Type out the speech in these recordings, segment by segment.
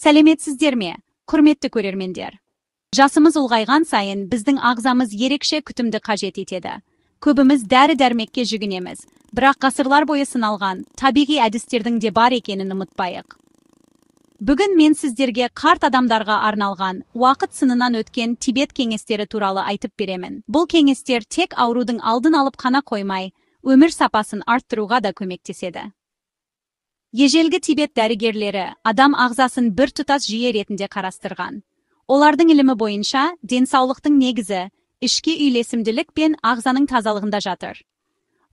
Сәлеметсіздер ме, құрметті көрермендер? Жасымыз ұлғайған сайын біздің ағзамыз ерекше күтімді қажет етеді. Көбіміз дәрі-дәрмекке жүгінеміз, бірақ ғасырлар бойы сыналған табиғи әдістердің де бар екенін ұмытпайық. Бүгін мен сіздерге қарт адамдарға арналған уақыт сынынан өткен Тибет кеңестері туралы айтып беремін. Бұл кеңестер тек аурудың алдын алып қана қоймай, өмір сапасын арттыруға да көмектеседі. Ежелгі Тибет дәрігерлері адам ағзасын бір тұтас жүйе ретінде қарастырған. Олардың ілімі бойынша денсаулықтың негізі ішкі үйлесімділік пен ағзаның тазалығында жатыр.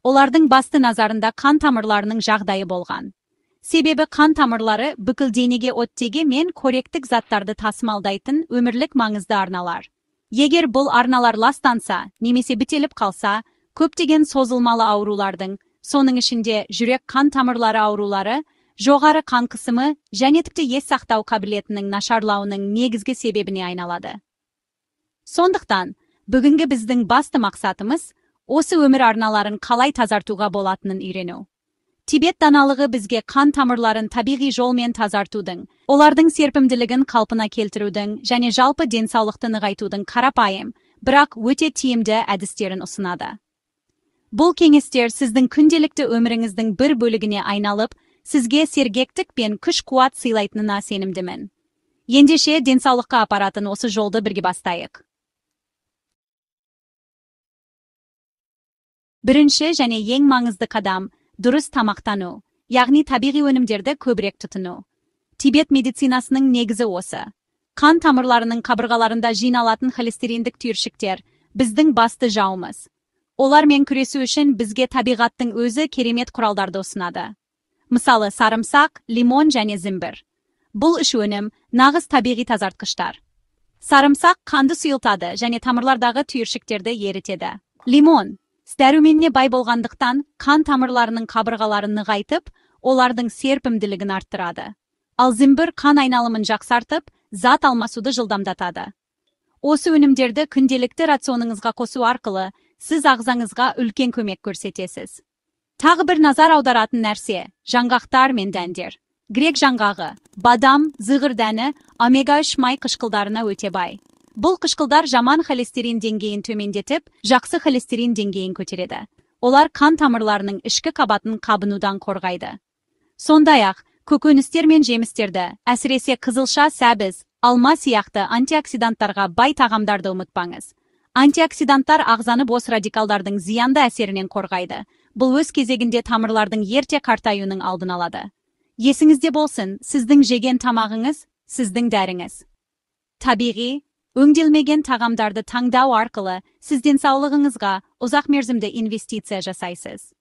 Олардың басты назарында қан тамырларының жағдайы болған. Себебі қан тамырлары бүкіл денеге оттегі мен коректік заттарды тасымалдайтын өмірлік маңызды арналар. Егер бұл арналар ластанса, немесе бітеліп қалса, көптеген созылмалы аурулардың, соның ішінде жүрек қан тамырлары аурулары, жоғары қан қысымы және тіпті ес сақтау қабілетінің нашарлауының негізгі себебіне айналады. Сондықтан, бүгінгі біздің басты мақсатымыз осы өмір арналарын қалай тазартуға болатынын үйрену. Тибет даналығы бізге қан тамырларын табиғи жолмен тазартудың, олардың серпімділігін қалпына келтірудің және жалпы денсаулықты нығайтудың қарапайым, бірақ өте тиімді әдістерін ұсынады. Бұл кеңестер сіздің күнделікті өміріңіздің бір бөлігіне айналып, сізге сергектік пен күш-қуат сыйлайтынына сенімдімін. Ендеше денсаулыққа апаратын осы жолды бірге бастайық. Бірінші және ең маңызды қадам дұрыс тамақтану, яғни табиғи өнімдерді көбірек тұтыну. Тибет медицинасының негізі осы. Қан тамырларының қабырғаларында жиналатын холестериндік түйіршіктер біздің басты жауымыз. Олармен күресу үшін бізге табиғаттың өзі керемет құралдарды ұсынады. Мысалы, сарымсақ, лимон және зімбір. Бұл үш өнім нағыз табиғи тазартқыштар. Сарымсақ қанды сұйылтады және тамырлардағы түйіршіктерді ерітеді. Лимон дәруменіне бай болғандықтан қан тамырларының қабырғаларын нығайтып, олардың серпімділігін арттырады. Ал зімбір қан айналымын жақсартып, зат алмасуды жылдамдатады. Осы өнімдерді күнделікті рационыңызға қосу арқылы сіз ағзаңызға үлкен көмек көрсетесіз. Тағы бір назар аударатын нәрсе – жаңғақтар мен дәндер. Грек жаңғағы, бадам, зығыр дәні, омега-3 май қышқылдарына өте бай. Бұл қышқылдар жаман холестерин деңгейін төмендетіп, жақсы холестерин деңгейін көтереді. Олар қан тамырларының ішкі қабатын қабынудан қорғайды. Сондай-ақ, көкөністер мен жемістерді, әсіресе қызылша, сәбіз, алма сияқты антиоксиданттарға бай тағамдарды ұмытпаңыз. Антиоксиданттар ағзаны бос радикалдардың зиянды әсерінен қорғайды. Бұл өз кезегінде тамырлардың ерте қартаюының алдын алады. Есіңізде болсын, сіздің жеген тамағыңыз, сіздің дәріңіз. Табиғи, өңделмеген тағамдарды таңдау арқылы сіз денсаулығыңызға ұзақ мерзімді инвестиция жасайсыз.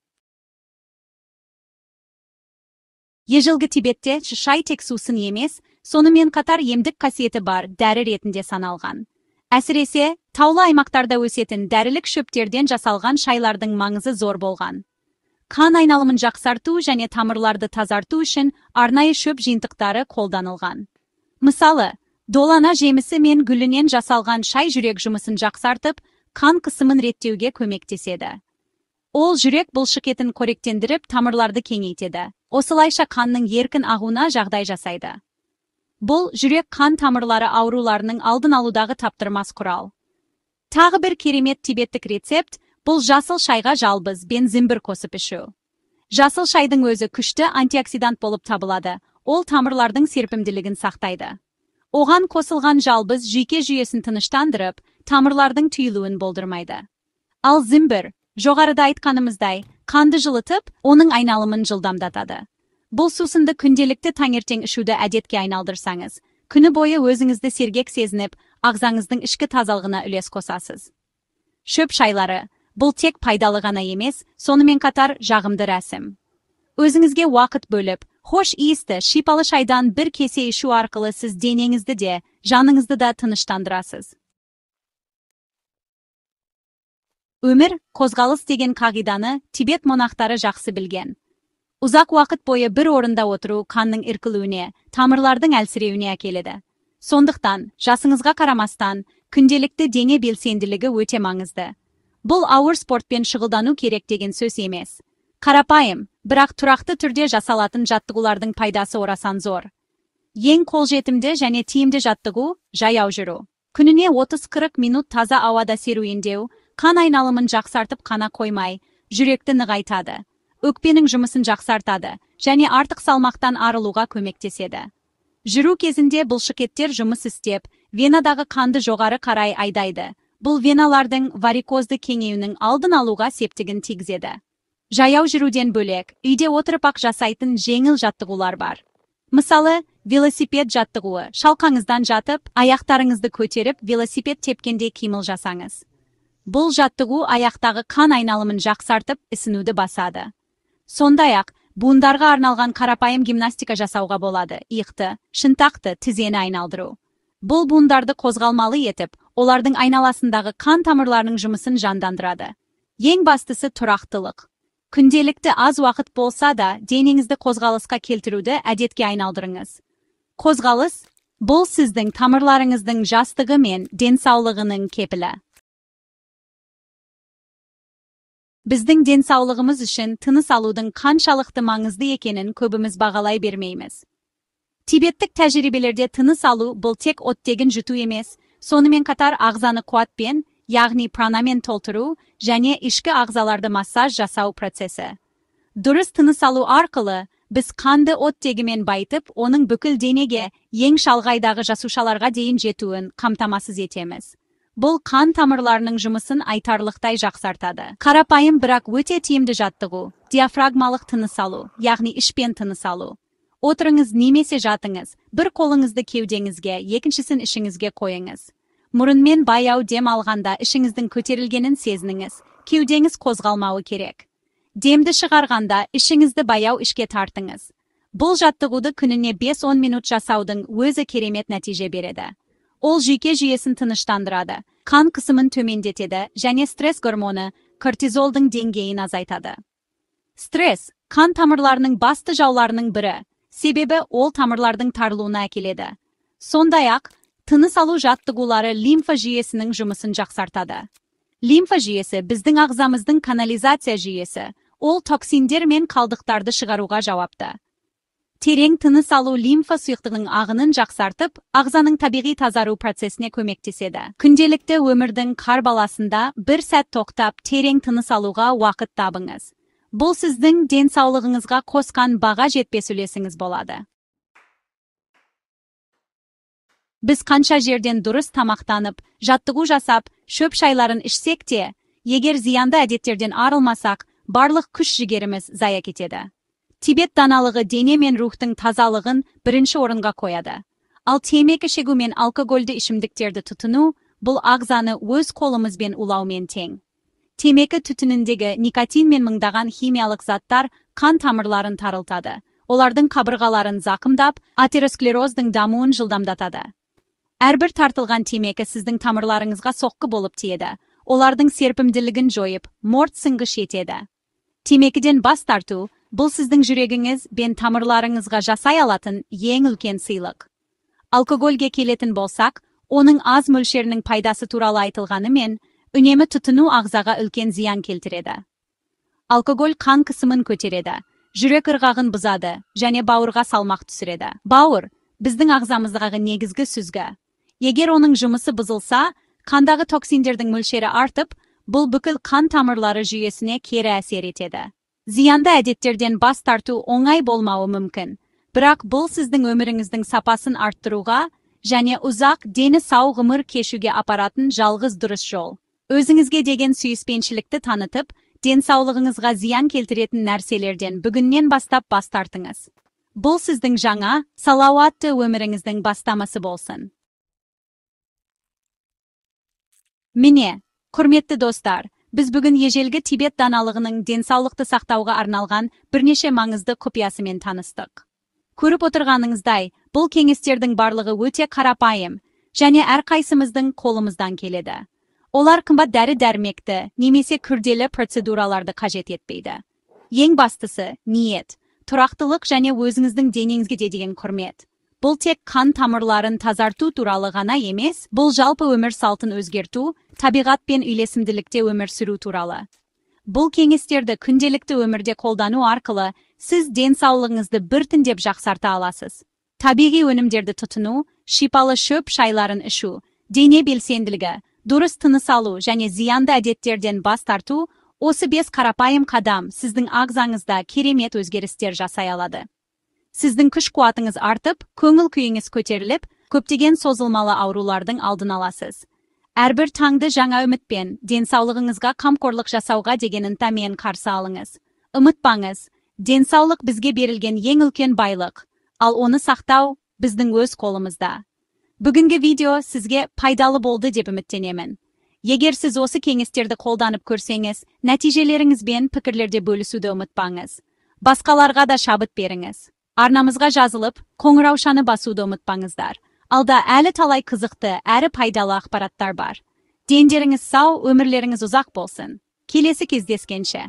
Ежелгі Тибетте шай тек сусын емес, сонымен қатар емдік қасиеті бар дәрі ретінде саналған. Әсіресе, таулы аймақтарда өсетін дәрілік шөптерден жасалған шайлардың маңызы зор болған. Қан айналымын жақсарту және тамырларды тазарту үшін арнайы шөп жиынтықтары қолданылған. Мысалы, долана жемісі мен гүлінен жасалған шай жүрек жұмысын жақсартып, қан қысымын реттеуге көмектеседі. Ол жүрек бұлшықетін қоректендіріп, тамырларды кеңейтеді. Осылайша қанның еркін ағуына жағдай жасайды. Бұл жүрек қан тамырлары ауруларының алдын алудағы таптырмас құрал. Тағы бір керемет тибеттік рецепт бұл жасыл шайға жалбыз бен зімбір қосып ішу. Жасыл шайдың өзі күшті антиоксидант болып табылады. Ол тамырлардың серпімділігін сақтайды. Оған қосылған жалбыз жүйке жүйесін тыныштандырып, тамырлардың түйілуін болдырмайды. Ал зімбір, жоғарыда айтқанымыздай, қанды жылытып, оның айналымын жылдамдатады. Бұл сусынды күнделікті таңертең ішуді әдетке айналдырсаңыз, күні бойы өзіңізді сергек сезініп, ағзаңыздың ішкі тазалығына үлес қосасыз. Шөп шайлары, бұл тек пайдалы ғана емес, сонымен қатар жағымды рәсім. Өзіңізге уақыт бөліп, хош иісті шипалы шайдан бір кесе ішу арқылы сіз денеңізді де, жаныңызды да тыныштандырасыз. Өмір, қозғалыс деген қағиданы Тибет монахтары жақсы білген. Ұзақ уақыт бойы бір орында отыру қанның іркілуіне, тамырлардың әлсіреуіне әкеледі. Сондықтан, жасыңызға қарамастан, күнделікті дене белсенділігі өте маңызды. Бұл ауыр спортпен шұғылдану керек деген сөз емес. Қарапайым, бірақ тұрақты түрде жасалатын жаттығулардың пайдасы орасан зор. Ең қолжетімді және тиімді жаттығу жаяу жүру. Күніне 30-40 минут таза ауада серуендеу, қан айналымын жақсартып қана қоймай, жүректі нығайтады. Өкпенің жұмысын жақсартады және артық салмақтан арылуға көмектеседі. Жүру кезінде бұлшықеттер жұмыс істеп, венадағы қанды жоғары қарай айдайды. Бұл веналардың варикозды кеңеюінің алдын алуға септігін тигізеді. Жаяу жүруден бөлек, үйде отырып ақ жасайтын жеңіл жаттығулар бар. Мысалы, велосипед жаттығуы. Шалқаңыздан жатып, аяқтарыңызды көтеріп, велосипед тепкенде қимыл жасаңыз. Бұл жаттығу аяқтағы қан айналымын жақсартып, ісінуді басады. Сондай-ақ, буындарға арналған қарапайым гимнастика жасауға болады. Иықты, шынтақты, тізені айналдыру. Бұл буындарды қозғалмалы етіп, олардың айналасындағы қан тамырларының жұмысын жандандырады. Ең бастысы тұрақтылық. Күнделікті аз уақыт болса да, денеңізді қозғалысқа келтіруді әдетке айналдырыңыз. Қозғалыс – бұл сіздің тамырларыңыздың жастығы мен денсаулығының кепілі. Біздің денсаулығымыз үшін тыныс алудың қаншалықты маңызды екенін көбіміз бағалай бермейміз. Тибеттік тәжірибелерде тыныс алу бұл тек оттегін жұту емес, сонымен қатар ағзаны қуатпен, яғни пранамен толтыру және ішкі ағзаларды массаж жасау процесі. Дұрыс тыныс алу арқылы біз қанды оттегімен байтып, оның бүкіл денеге, ең шалғайдағы жасушаларға дейін жетуін қамтамасыз етеміз. Бұл қан тамырларының жұмысын айтарлықтай жақсартады. Қарапайым бірақ өте тиімді жаттығу, диафрагмалық тыныс алу, яғни ішпен тыныс алу. Отырыңыз немесе жатыңыз, бір қолыңызды кеудеңізге, екіншісін ішіңізге қойыңыз. Мұрынмен баяу дем алғанда ішіңіздің көтерілгенін сезініңіз, кеудеңіз қозғалмауы керек. Демді шығарғанда ішіңізді баяу ішке тартыңыз. Бұл жаттығуды күніне 5-10 минут жасаудың өзі керемет нәтиже береді. Ол жүйке жүйесін тыныштандырады, қан қысымын төмендетеді және стресс гормоны кортизолдың деңгейін азайтады. Стресс қан тамырларының басты жауларының бірі, себебі ол тамырлардың тарылуына әкеледі. Сондай-ақ, тыныс алу жаттығулары лимфа жүйесінің жұмысын жақсартады. Лимфа жүйесі біздің ағзамыздың канализация жүйесі, ол токсиндер мен қалдықтарды шығаруға жауапты. Терең тыныс алу лимфа сұйықтығының ағынын жақсартып, ағзаның табиғи тазару процесіне көмектеседі. Күнделікті өмірдің қарбаласында бір сәт тоқтап, терең тыныс алуға уақыт табыңыз. Бұл сіздің денсаулығыңызға қосқан баға жетпес үлесіңіз болады. Біз қанша жерден дұрыс тамақтанып, жаттығу жасап, шөп шайларын ішсек те, егер зиянды әдеттерден арылмасақ, барлық күш-жігеріміз зая кетеді. Тибет даналығы дене мен рухтың тазалығын бірінші орынға қояды. Ал темекі шегу мен алкогольді ішімдіктерді тұтыну, бұл ағзаны өз қолымызбен улаумен тең. Темекі түтініндегі никотин мен мыңдаған химиялық заттар қан тамырларын тарылтады. Олардың қабырғаларын зақымдап, атеросклероздың дамуын жылдамдатады. Әрбір тартылған темекі сіздің тамырларыңызға соққы болып тиеді. Олардың серпімділігін жойып, морт сіңгіш етеді. Темекіден бас тарту бұл сіздің жүрегіңіз бен тамырларыңызға жасай алатын ең үлкен сыйлық. Алкогольге келетін болсақ, оның аз мөлшерінің пайдасы туралы айтылғанымен, үнемі тұтыну ағзаға үлкен зиян келтіреді. Алкоголь қан қысымын көтереді, жүрек ырғағын бұзады және бауырға салмақ түсіреді. Бауыр біздің ағзамыздағы негізгі сүзгі. Егер оның жұмысы бұзылса, қандағы токсиндердің мөлшері артып, бұл бүкіл қан тамырлары жүйесіне кері әсер етеді. Зиянды әдеттерден бас тарту оңай болмауы мүмкін, бірақ бұл сіздің өміріңіздің сапасын арттыруға және ұзақ дені сау ғұмыр кешуге апаратын жалғыз дұрыс жол. Өзіңізге деген сүйіспеншілікті танытып, денсаулығыңызға зиян келтіретін нәрселерден бүгіннен бастап бас тартыңыз. Бұл сіздің жаңа, салауатты өміріңіздің бастамасы болсын. Міне, құрметті достар, біз бүгін ежелгі Тибет даналығының денсаулықты сақтауға арналған бірнеше маңызды құпиясымен таныстық. Көріп отырғаныңыздай, бұл кеңестердің барлығы өте қарапайым және әрқайсымыздың қолымыздан келеді. Олар қымбат дәрі-дәрмекті немесе күрделі процедураларды қажет етпейді. Ең бастысы ниет, тұрақтылық және өзіңіздің денеңізге деген құрмет. Бұл тек қан тамырларын тазарту туралы ғана емес, бұл жалпы өмір салтын өзгерту, табиғатпен үйлесімділікте өмір сүру туралы. Бұл кеңестерді күнделікті өмірде қолдану арқылы сіз денсаулығыңызды біртіндеп жақсарта аласыз. tabiiy önümlerdi tutunu, şipalı şöp şayların işu, dene belsendiligi, durus tınıs alu және ziyandı adetlerden bas tartu, осы 5 karapayım qadam sizдің ağzыңızda keremet özgeristler жасай alады. Sizдің күш-қуатыңыз артып, көңіл күйіңіз көтеріліп, көптеген созылмалы ауруlardың алдын аласыз. Әрбір таңды жаңа үмітпен, денсаулығыңызға қамқорлық жасауға деген ынтамен қарсы алыңыз. Ұмытпаңыз, денсаулық бізге берілген ең үлкен байлық, ал оны сақтау біздің өз қолымызда. Бүгінгі видео сізге пайдалы болды деп үміттенемін. Егер сіз осы кеңестерді қолданып көрсеңіз, нәтижелеріңізбен пікірлерде бөлісуді ұмытпаңыз. Басқаларға да шабыт беріңіз. Арнамызға жазылып, қоңыраушаны басуды ұмытпаңыздар. Алда әлі талай қызықты, әрі пайдалы ақпараттар бар. Дендеріңіз сау, өмірлеріңіз ұзақ болсын. Келесі кездескенше.